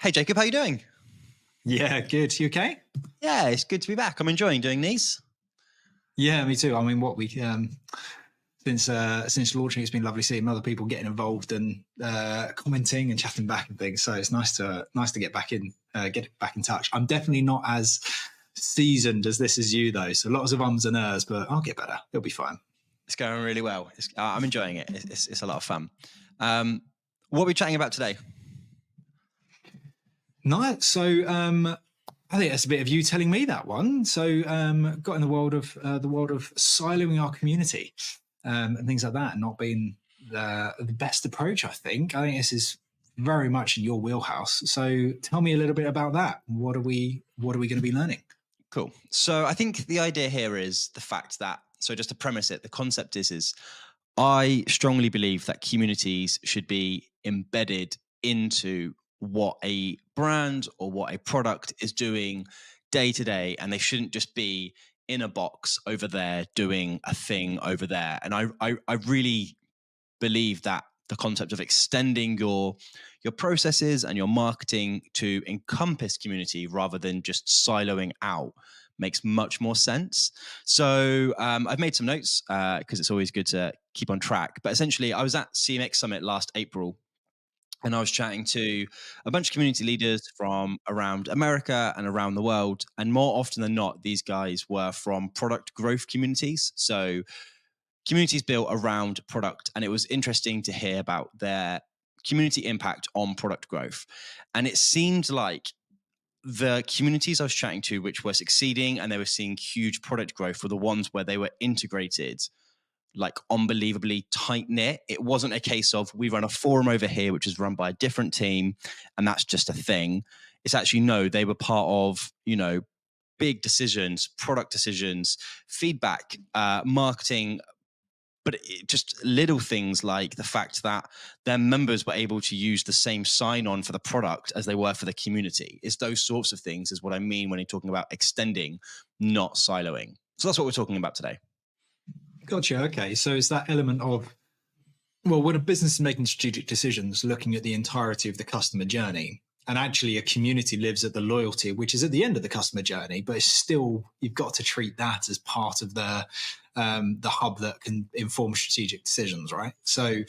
Hey Jacob, how you doing? Yeah, good. You okay? Yeah, it's good to be back. I'm enjoying doing these. Yeah, me too. I mean, what we since launching, it's been lovely seeing other people getting involved and commenting and chatting back and things. So it's nice to get back in touch. I'm definitely not as seasoned as this is you though, so lots of ums and ers, but I'll get better. It'll be fine. It's going really well. I'm enjoying it. It's a lot of fun. What are we chatting about today? Nice. So I think that's a bit of you telling me that one. So got in the world of siloing our community and things like that, not being the best approach. I think this is very much in your wheelhouse. So tell me a little bit about that. What are we going to be learning? Cool. So I think the idea here is the fact that, so just to premise it, the concept is I strongly believe that communities should be embedded into what a brand or what a product is doing day to day, and they shouldn't just be in a box over there doing a thing over there. And I really believe that the concept of extending your processes and your marketing to encompass community rather than just siloing out makes much more sense. So I've made some notes because it's always good to keep on track. But essentially, I was at CMX Summit last April, and I was chatting to a bunch of community leaders from around America and around the world. And more often than not, these guys were from product growth communities. So communities built around product. And it was interesting to hear about their community impact on product growth. And it seemed like the communities I was chatting to, which were succeeding and they were seeing huge product growth, were the ones where they were integrated, like unbelievably tight knit. It wasn't a case of we run a forum over here, which is run by a different team, and that's just a thing. It's actually, no, they were part of, big decisions, product decisions, feedback, marketing, but just little things like the fact that their members were able to use the same sign-on for the product as they were for the community. It's those sorts of things is what I mean when you're talking about extending, not siloing. So that's what we're talking about today. Gotcha. Okay, so it's that element of, well, when a business is making strategic decisions, looking at the entirety of the customer journey, and actually a community lives at the loyalty, which is at the end of the customer journey, but it's still, you've got to treat that as part of the hub that can inform strategic decisions, right? So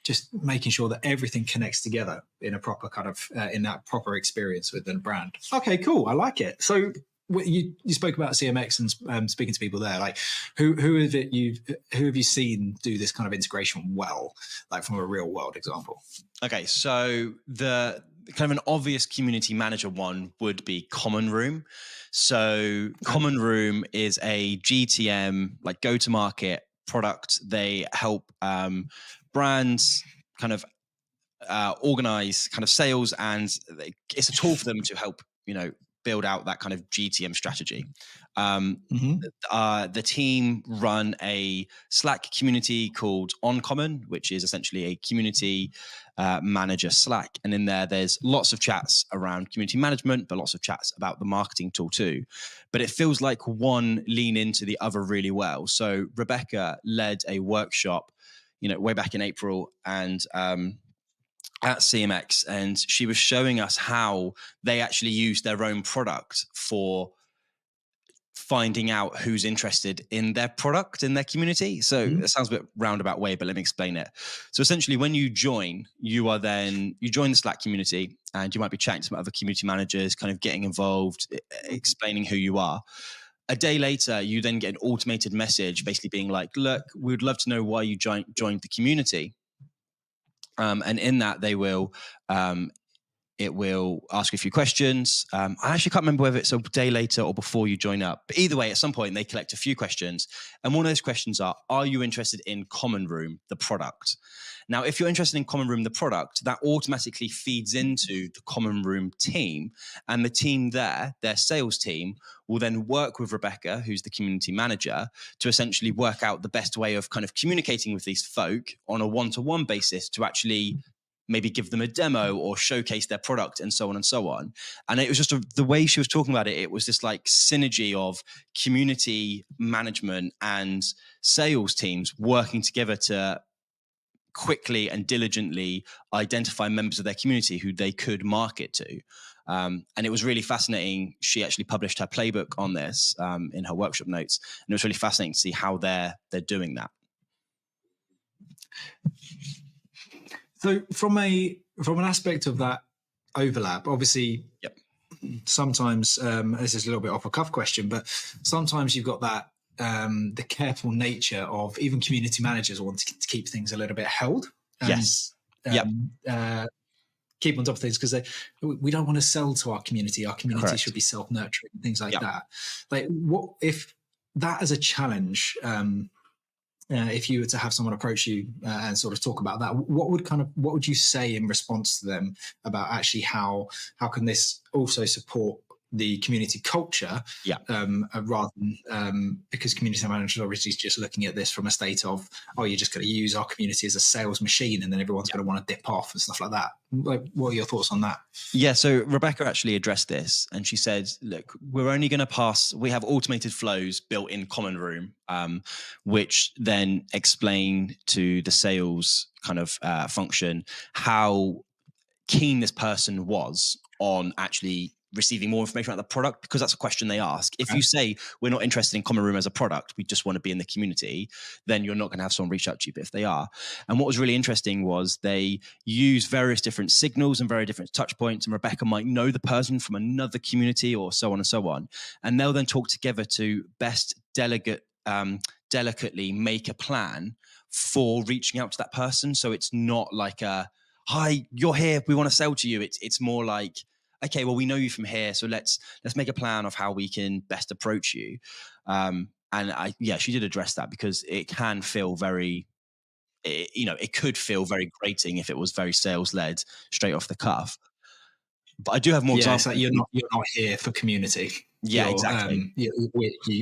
just making sure that everything connects together in a proper kind of, in that proper experience with the brand. Okay, cool. I like it. So you spoke about CMX and speaking to people there. Like, who have you seen do this kind of integration well, like from a real world example? Okay, so the kind of an obvious community manager one would be Common Room. So Common Room is a GTM, like go-to-market product. They help brands kind of organize kind of sales, and it's a tool for them to help build out that kind of GTM strategy. The team run a Slack community called OnCommon, which is essentially a community manager Slack. And in there's lots of chats around community management, but lots of chats about the marketing tool too. But it feels like one lean into the other really well. So Rebecca led a workshop, way back in April, and at CMX, and she was showing us how they actually use their own product for finding out who's interested in their product in their community. So it sounds a bit roundabout way, but let me explain it. So essentially, when you join, you join the Slack community, and you might be chatting to some other community managers, kind of getting involved, explaining who you are. A day later, you then get an automated message basically being like, look, we would love to know why you joined the community. And in that, it will ask you a few questions. I actually can't remember whether it's a day later or before you join up. But either way, at some point, they collect a few questions. And one of those questions are you interested in Common Room, the product? Now, if you're interested in Common Room, the product, that automatically feeds into the Common Room team. And the team there, their sales team, will then work with Rebecca, who's the community manager, to essentially work out the best way of kind of communicating with these folk on a one-to-one basis to actually maybe give them a demo or showcase their product and so on and so on. And it was just the way she was talking about it, it was this like synergy of community management and sales teams working together to quickly and diligently identify members of their community who they could market to. And it was really fascinating. She actually published her playbook on this in her workshop notes, and it was really fascinating to see how they're doing that. So from an aspect of that overlap, obviously, Yep. Sometimes this is a little bit off a cuff question, but sometimes you've got that the careful nature of even community managers wanting to keep things a little bit held. And, Yes. Yep. Keep on top of things because we don't want to sell to our community. Our community Correct. should be self-nurturing, things like Yep. that. Like, what if that as a challenge? If you were to have someone approach you and sort of talk about that, what would you say in response to them about actually how can this also support the community culture? Yeah. Rather than because community managers are obviously just looking at this from a state of, oh, you're just going to use our community as a sales machine, and then everyone's going to want to dip off and stuff like that. Like, what are your thoughts on that? Yeah, so Rebecca actually addressed this, and she said, look, we're only going to pass, we have automated flows built in Common Room, which then explain to the sales kind of function how keen this person was on actually receiving more information about the product, because that's a question they ask. If you say we're not interested in Common Room as a product, we just want to be in the community, then you're not going to have someone reach out to you. But if they are, and what was really interesting was they use various different signals and very different touch points, and Rebecca might know the person from another community or so on and so on, and they'll then talk together to best delicately make a plan for reaching out to that person. So it's not like a, hi, you're here, we want to sell to you. It's more like, okay, well, we know you from here, so let's make a plan of how we can best approach you. And she did address that, because it can feel very, it could feel very grating if it was very sales led, straight off the cuff. But I do have more examples. It's like you're not here for community. Yeah, exactly.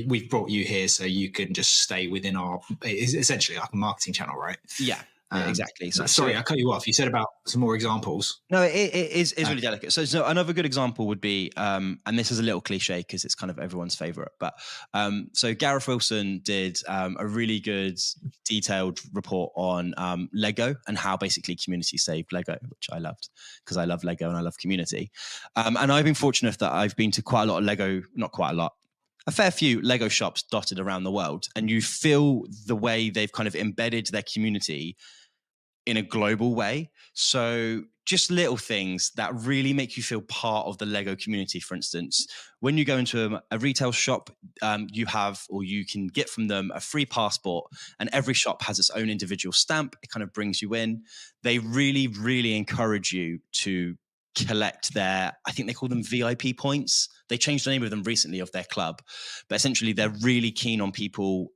We've brought you here so you can just stay within our. It's essentially like a marketing channel, right? Yeah. Exactly. Sorry, I cut you off. You said about some more examples. No, it is really delicate. So another good example would be, and this is a little cliche because it's kind of everyone's favorite, but so Gareth Wilson did a really good detailed report on Lego and how basically community saved Lego, which I loved because I love Lego and I love community. And I've been fortunate that I've been to quite a lot of Lego, not quite a lot, a fair few Lego shops dotted around the world, and you feel the way they've kind of embedded their community in a global way. So just little things that really make you feel part of the Lego community. For instance, when you go into a retail shop, you can get from them a free passport, and every shop has its own individual stamp. It kind of brings you in. They really, really encourage you to collect their, I think they call them VIP points. They changed the name of them recently, of their club, but essentially they're really keen on people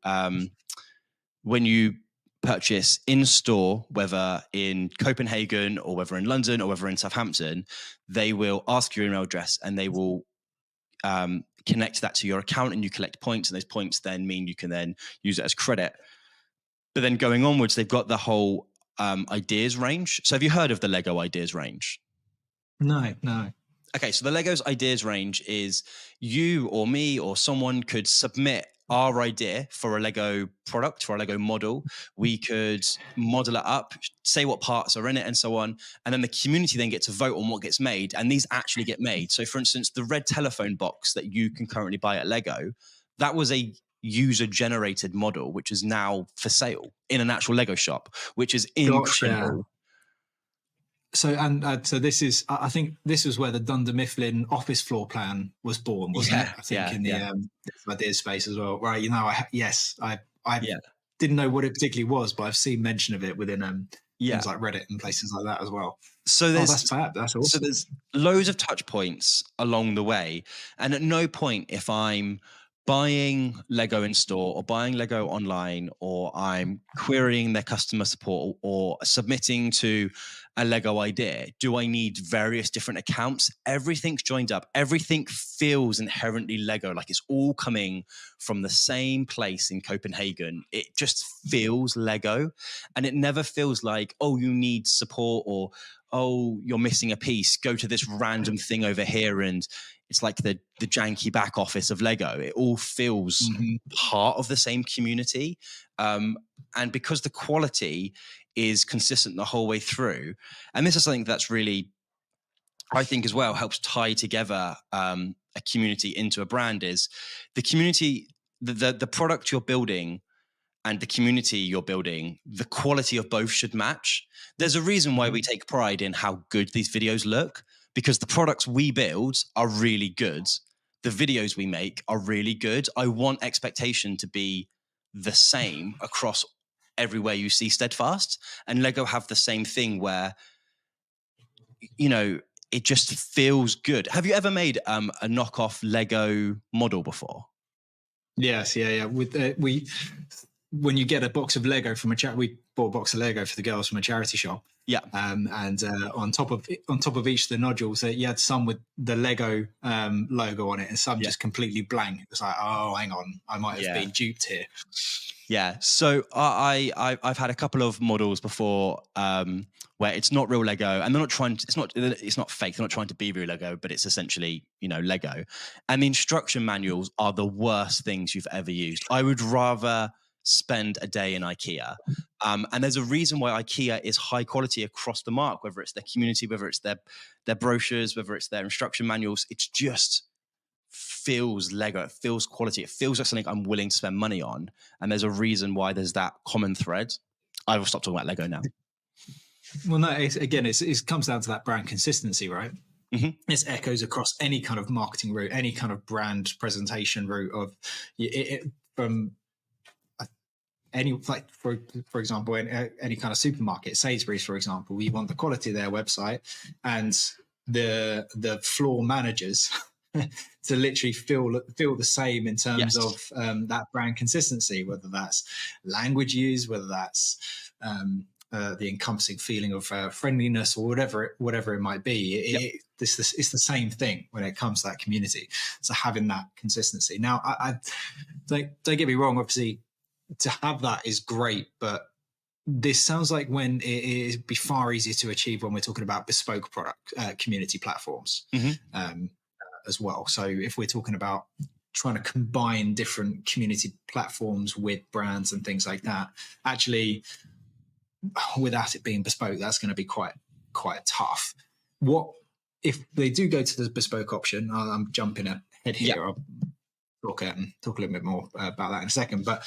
when you purchase in store, whether in Copenhagen or whether in London or whether in Southampton, they will ask your email address and they will connect that to your account, and you collect points, and those points then mean you can then use it as credit. But then going onwards, they've got the whole ideas range. So have you heard of the Lego ideas range? No. Okay, so the Legos ideas range is you or me or someone could submit our idea for a Lego product, for a Lego model. We could model it up, say what parts are in it and so on. And then the community then get to vote on what gets made. And these actually get made. So for instance, the red telephone box that you can currently buy at Lego, that was a user generated model, which is now for sale in an actual Lego shop, which is incredible. Gotcha. So this is, I think this was where the Dunder Mifflin office floor plan was born, wasn't it? I think in the ideas space as well. Right. I didn't know what it particularly was, but I've seen mention of it within things like Reddit and places like that as well. So that's fab. That's awesome. So there's loads of touch points along the way. And at no point, if I'm buying Lego in store or buying Lego online, or I'm querying their customer support or submitting to a Lego idea, do I need various different accounts? Everything's joined up. Everything feels inherently Lego, like it's all coming from the same place in Copenhagen. It just feels Lego, and it never feels like, oh, you need support, or oh, you're missing a piece, go to this random thing over here. And it's like the janky back office of Lego. It all feels part of the same community. And because the quality is consistent the whole way through. And this is something that's really, I think as well, helps tie together a community into a brand. Is the community, the product you're building and the community you're building, the quality of both should match. There's a reason why we take pride in how good these videos look, because the products we build are really good. The videos we make are really good. I want expectation to be the same across everywhere you see Steadfast, and Lego have the same thing where, you know, it just feels good. Have you ever made a knockoff Lego model before? Yes, yeah. When you get a box of Lego from we bought a box of Lego for the girls from a charity shop. Yeah. And on top of each of the nodules, you had some with the Lego logo on it, and some just completely blank. It was like, oh, hang on, I might have been duped here. Yeah. So I've had a couple of models before where it's not real Lego, and they're not trying to, it's not fake. They're not trying to be real Lego, but it's essentially, you know, Lego. And the instruction manuals are the worst things you've ever used. I would rather spend a day in IKEA. And there's a reason why IKEA is high quality across the mark, whether it's their community, whether it's their brochures, whether it's their instruction manuals. It's just feels Lego. It feels quality. It feels like something I'm willing to spend money on. And there's a reason why there's that common thread. I will stop talking about Lego now. Well, no, it comes down to that brand consistency, right? Mm-hmm. This echoes across any kind of marketing route, any kind of brand presentation route of from any, like for example, any kind of supermarket, Sainsbury's, for example, we want the quality of their website and the floor managers to literally feel the same in terms of that brand consistency, whether that's language used, whether that's the encompassing feeling of friendliness, or whatever it might be. It's the same thing when it comes to that community. So having that consistency. Now, I don't get me wrong. Obviously, to have that is great, but this sounds like when it'd be far easier to achieve when we're talking about bespoke product community platforms as well. So if we're talking about trying to combine different community platforms with brands and things like that, actually, without it being bespoke, that's going to be quite tough. What if they do go to the bespoke option? I'm jumping ahead here. I'll talk a little bit more about that in a second. But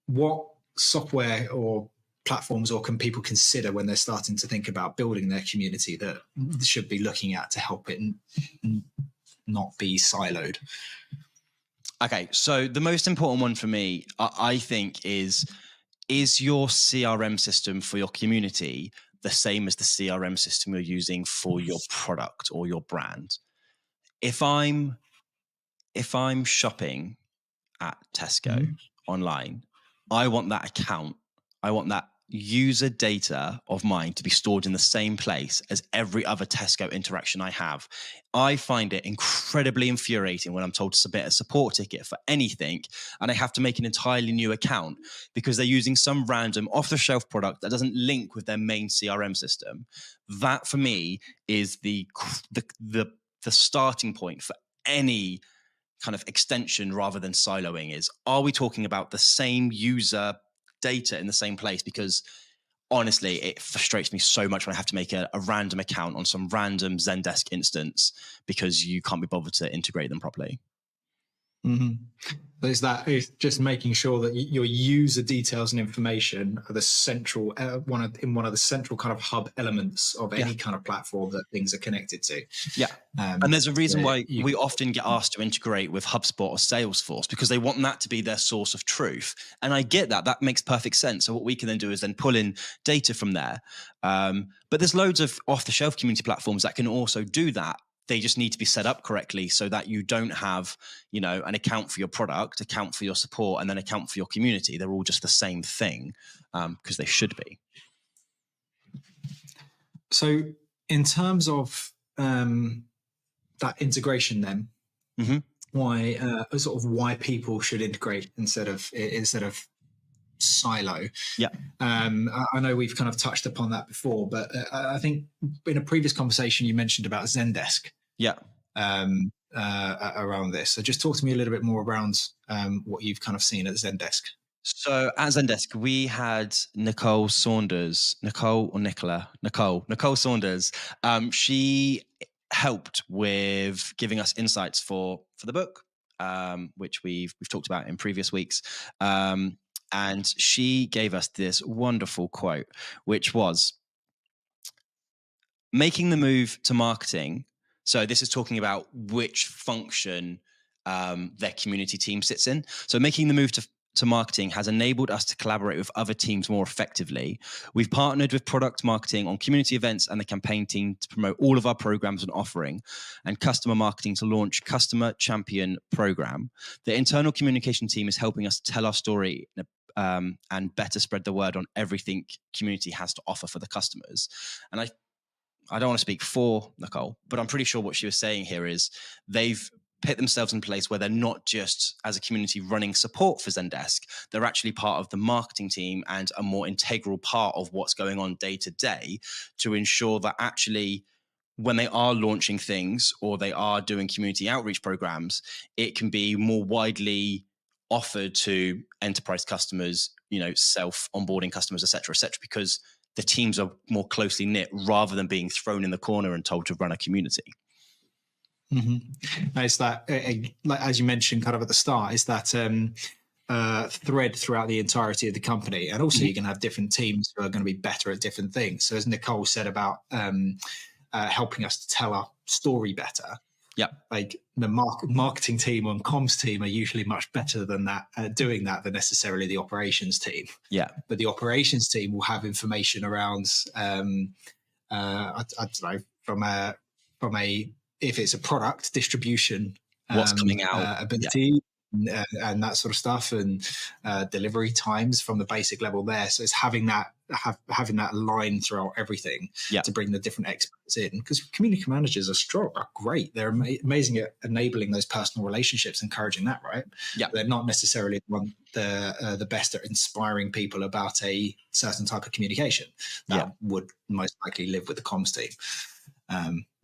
what software or platforms or can people consider when they're starting to think about building their community that they should be looking at to help it not be siloed? Okay, so the most important one for me, I think, is your CRM system for your community the same as the CRM system you're using for your product or your brand? If I'm shopping at Tesco online, I want that account, I want that user data of mine to be stored in the same place as every other Tesco interaction I have. I find it incredibly infuriating when I'm told to submit a support ticket for anything and I have to make an entirely new account because they're using some random off-the-shelf product that doesn't link with their main CRM system. That for me is the starting point for any kind of extension rather than siloing. Is, are we talking about the same user data in the same place? Because honestly, it frustrates me so much when I have to make a random account on some random Zendesk instance because you can't be bothered to integrate them properly. It's just making sure that your user details and information are the central one of the central kind of hub elements of any kind of platform that things are connected to. And there's a reason why we often get asked to integrate with HubSpot or Salesforce, because they want that to be their source of truth. And I get that makes perfect sense. So what we can then do is then pull in data from there. But there's loads of off-the-shelf community platforms that can also do that. They just need to be set up correctly so that you don't have, an account for your product, account for your support, and then account for your community. They're all just the same thing because they should be. So in terms of that integration then, why people should integrate instead of silo. I know we've kind of touched upon that before, but I think in a previous conversation you mentioned about Zendesk around this. So just talk to me a little bit more around what you've kind of seen at Zendesk. So at Zendesk, we had Nicole Saunders, Nicole or Nicola, Nicole Saunders. She helped with giving us insights for the book, which we've talked about in previous weeks. And she gave us this wonderful quote, which was, making the move to marketing. So this is talking about which function their community team sits in. So making the move to marketing has enabled us to collaborate with other teams more effectively. We've partnered with product marketing on community events and the campaign team to promote all of our programs and offering, and customer marketing to launch customer champion program. The internal communication team is helping us tell our story and better spread the word on everything community has to offer for the customers. And I don't want to speak for Nicole, but I'm pretty sure what she was saying here is they've put themselves in place where they're not just as a community running support for Zendesk, they're actually part of the marketing team and a more integral part of what's going on day to day to ensure that actually when they are launching things or they are doing community outreach programs, it can be more widely offered to enterprise customers, self onboarding customers, et cetera, because the teams are more closely knit rather than being thrown in the corner and told to run a community. Mm-hmm. It's that, like as you mentioned, kind of at the start, is that thread throughout the entirety of the company, and also you're going to have different teams who are going to be better at different things. So as Nicole said about helping us to tell our story better. Yeah, like the marketing team and comms team are usually much better than that doing that than necessarily the operations team. Yeah, but the operations team will have information around I don't know, from a if it's a product distribution, what's coming out, ability. And that sort of stuff, and delivery times from the basic level there. So it's having that line throughout everything to bring the different experts in, because community managers are great. They're amazing at enabling those personal relationships, encouraging that, right? Yeah, they're not necessarily the best at inspiring people about a certain type of communication that would most likely live with the comms team.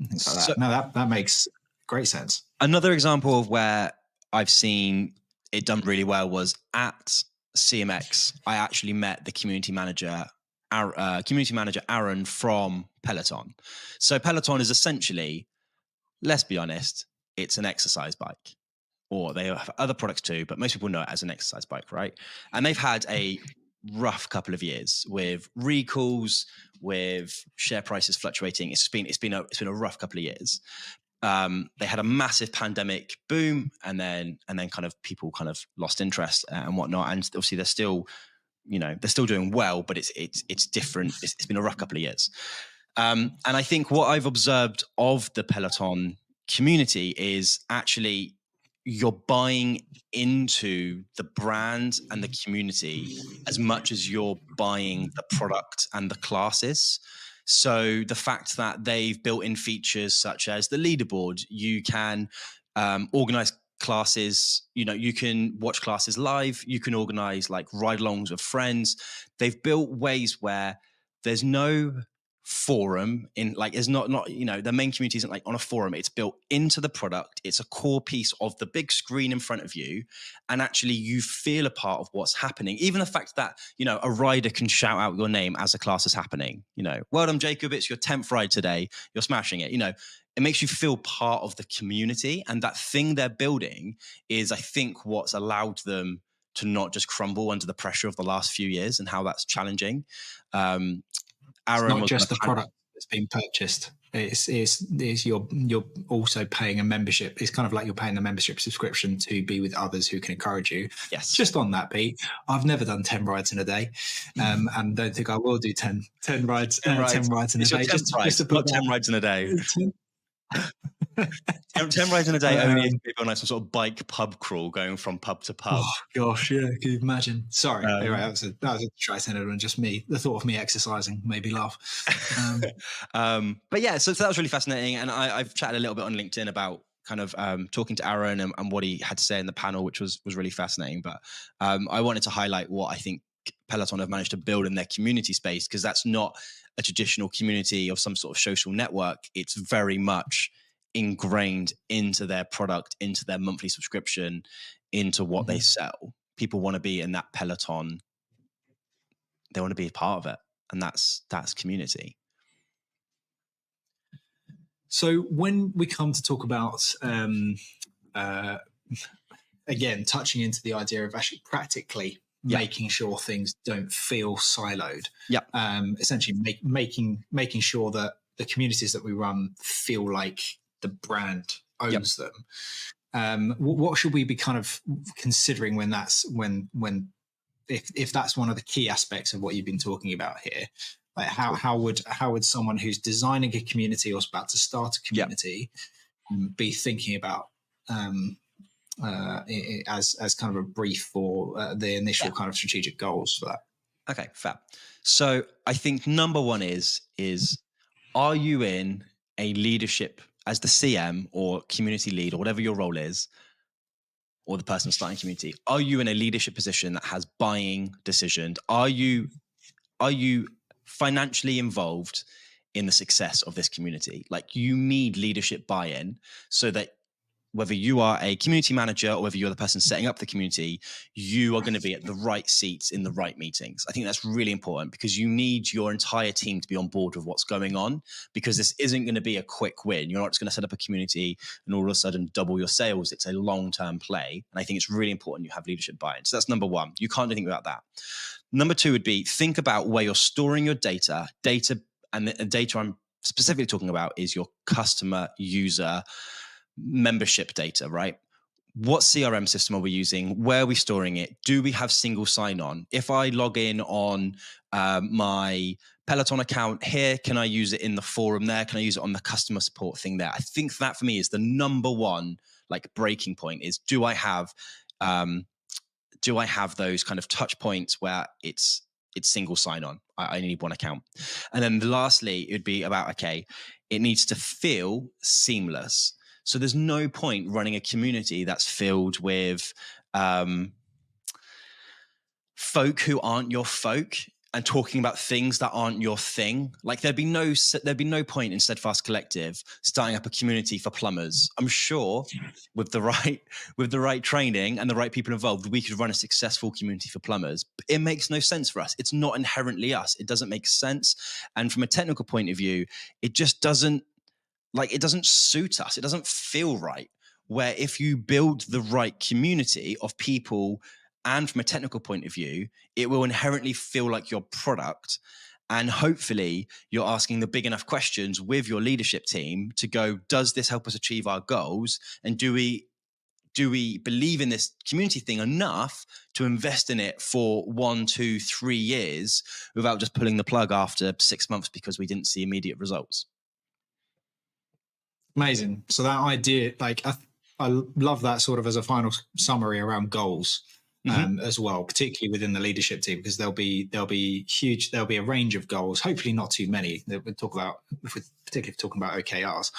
Things like that. So, no, that makes great sense. Another example of where I've seen it done really well was at CMX. I actually met the community manager Aaron from Peloton. So Peloton is essentially, let's be honest, it's an exercise bike, or they have other products too, but most people know it as an exercise bike, right? And they've had a rough couple of years with recalls, with share prices fluctuating. It's been a rough couple of years. They had a massive pandemic boom, and then kind of people kind of lost interest and whatnot. And obviously they're still doing well, but it's different. It's been a rough couple of years. And I think what I've observed of the Peloton community is actually you're buying into the brand and the community as much as you're buying the product and the classes. So the fact that they've built in features such as the leaderboard, you can organize classes, you can watch classes live, you can organize like ride-alongs with friends. They've built ways where there's no forum in, like, it's not the main community isn't like on a forum. It's built into the product. It's a core piece of the big screen in front of you, and actually you feel a part of what's happening. Even the fact that a rider can shout out your name as a class is happening. Well done, Jacob, it's your 10th ride today, you're smashing it. It makes you feel part of the community, and that thing they're building is, I think, what's allowed them to not just crumble under the pressure of the last few years, and how that's challenging. Aaron, it's not just the product that's being purchased. It's you're also paying a membership. It's kind of like you're paying a membership subscription to be with others who can encourage you. Yes. Just on that, Pete, I've never done 10 rides in a day, and don't think I will do 10 rides. 10 rides in a day. Just to put 10 rides in a day. 10 rides in a day only if people on some sort of bike pub crawl going from pub to pub. Oh gosh, yeah, can you imagine? Sorry, anyway, that was a tri-centered and just me. The thought of me exercising made me laugh. But yeah, so that was really fascinating, and I've chatted a little bit on LinkedIn about kind of talking to Aaron and what he had to say in the panel, which was really fascinating. But I wanted to highlight what I think Peloton have managed to build in their community space, because that's not a traditional community of some sort of social network. It's very much ingrained into their product, into their monthly subscription, into what they sell. people want to be in that peloton. They want to be a part of it, and that's community. So when we come to talk about, again, touching into the idea of actually practically making sure things don't feel siloed, essentially making sure that the communities that we run feel like the brand owns them. What should we be kind of considering when if that's one of the key aspects of what you've been talking about here? Like how would someone who's designing a community or is about to start a community be thinking about as kind of a brief for the initial kind of strategic goals for that? Okay, fair. So I think number one is are you in a leadership as the CM or community lead or whatever your role is, or the person starting community? Are you in a leadership position that has buying decisions? Are you financially involved in the success of this community? Like, you need leadership buy-in so that whether you are a community manager or whether you're the person setting up the community, you are going to be at the right seats in the right meetings. I think that's really important because you need your entire team to be on board with what's going on, because this isn't going to be a quick win. You're not just going to set up a community and all of a sudden double your sales. It's a long-term play. And I think it's really important you have leadership buy-in. So that's number one. You can't do anything without that. Number two would be think about where you're storing your data, and the data I'm specifically talking about is your customer user membership data, right? What CRM system are we using? Where are we storing it? Do we have single sign-on? If I log in on my Peloton account here, can I use it in the forum there? Can I use it on the customer support thing there? I think that for me is the number one like breaking point is do I have those kind of touch points where it's single sign-on? I need one account. And then lastly, it would be about, okay, it needs to feel seamless. So there's no point running a community that's filled with folk who aren't your folk and talking about things that aren't your thing. Like there'd be no point in Steadfast Collective starting up a community for plumbers. I'm sure with the right training and the right people involved, we could run a successful community for plumbers. But it makes no sense for us. It's not inherently us. It doesn't make sense. And from a technical point of view, it just doesn't suit us. It doesn't feel right. Where if you build the right community of people, and from a technical point of view, it will inherently feel like your product. And hopefully you're asking the big enough questions with your leadership team to go, does this help us achieve our goals? And do we believe in this community thing enough to invest in it for 1, 2, 3 years without just pulling the plug after 6 months because we didn't see immediate results? Amazing. So that idea, like I love that sort of as a final summary around goals as well, particularly within the leadership team, because there'll be a range of goals, hopefully not too many that we'll talk about, particularly if we're talking about OKRs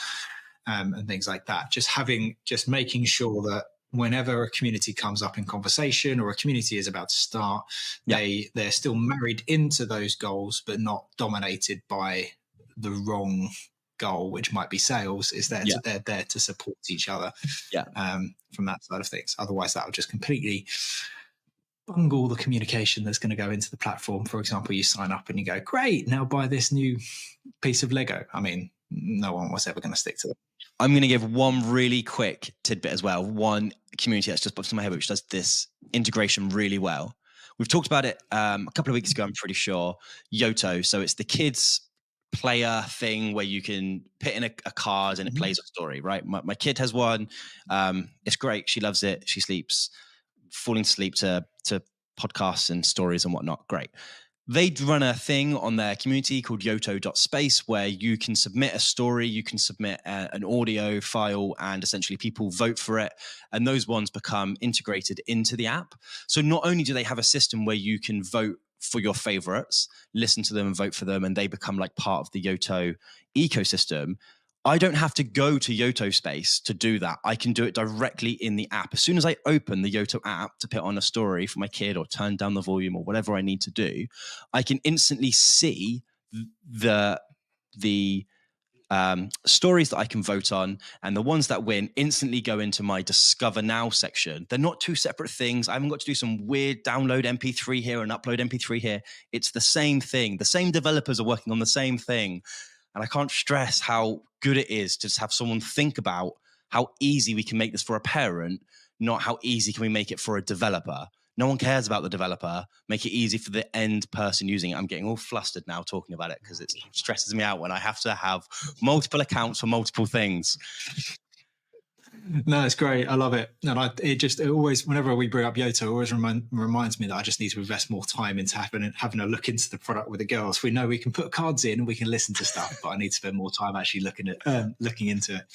and things like that. Just making sure that whenever a community comes up in conversation or a community is about to start, they're still married into those goals, but not dominated by the wrong goal, which might be sales. Is there they're there to support each other from that side of things. Otherwise that will just completely bungle the communication that's going to go into the platform. For example, you sign up and you go, great, now buy this new piece of Lego. I mean, no one was ever going to stick to it. I'm going to give one really quick tidbit as well. One community that's just popped in my head, which does this integration really well. We've talked about it a couple of weeks ago, I'm pretty sure. Yoto. So it's the kids player thing where you can put in a card and it plays a story, right? My kid has one. It's great. She loves it. She sleeps, falling asleep to podcasts and stories and whatnot. Great. They run a thing on their community called yoto.space where you can submit a story, you can submit an audio file, and essentially people vote for it. And those ones become integrated into the app. So not only do they have a system where you can vote for your favorites, listen to them and vote for them, and they become like part of the Yoto ecosystem, I don't have to go to Yoto Space to do that. I can do it directly in the app. As soon as I open the Yoto app to put on a story for my kid or turn down the volume or whatever I need to do, I can instantly see the stories that I can vote on, and the ones that win instantly go into my Discover Now section. They're not two separate things. I haven't got to do some weird download MP3 here and upload MP3 here. It's the same thing. The same developers are working on the same thing. And I can't stress how good it is to just have someone think about how easy we can make this for a parent, not how easy can we make it for a developer. No one cares about the developer. Make it easy for the end person using it. I'm getting all flustered now talking about it because it stresses me out when I have to have multiple accounts for multiple things. No, it's great. I love it. And it always, whenever we bring up Yoto, it always reminds me that I just need to invest more time into having a look into the product with the girls. We know we can put cards in and we can listen to stuff, but I need to spend more time actually looking into it.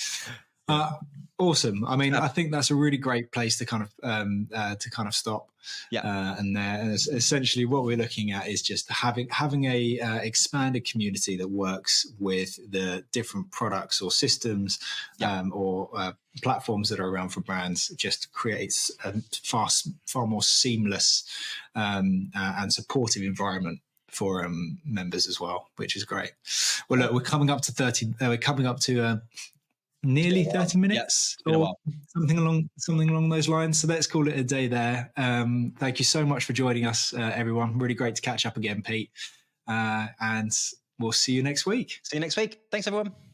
Awesome. I mean, I think that's a really great place to kind of stop. Yeah. And essentially what we're looking at is just having a expanded community that works with the different products or systems or platforms that are around for brands. Just creates a far more seamless and supportive environment for members as well, which is great. Well, look, we're coming up to nearly 30 minutes or something along those lines. So let's call it a day there. Thank you so much for joining us, everyone. Really great to catch up again, Pete. And we'll see you next week. See you next week. Thanks, everyone.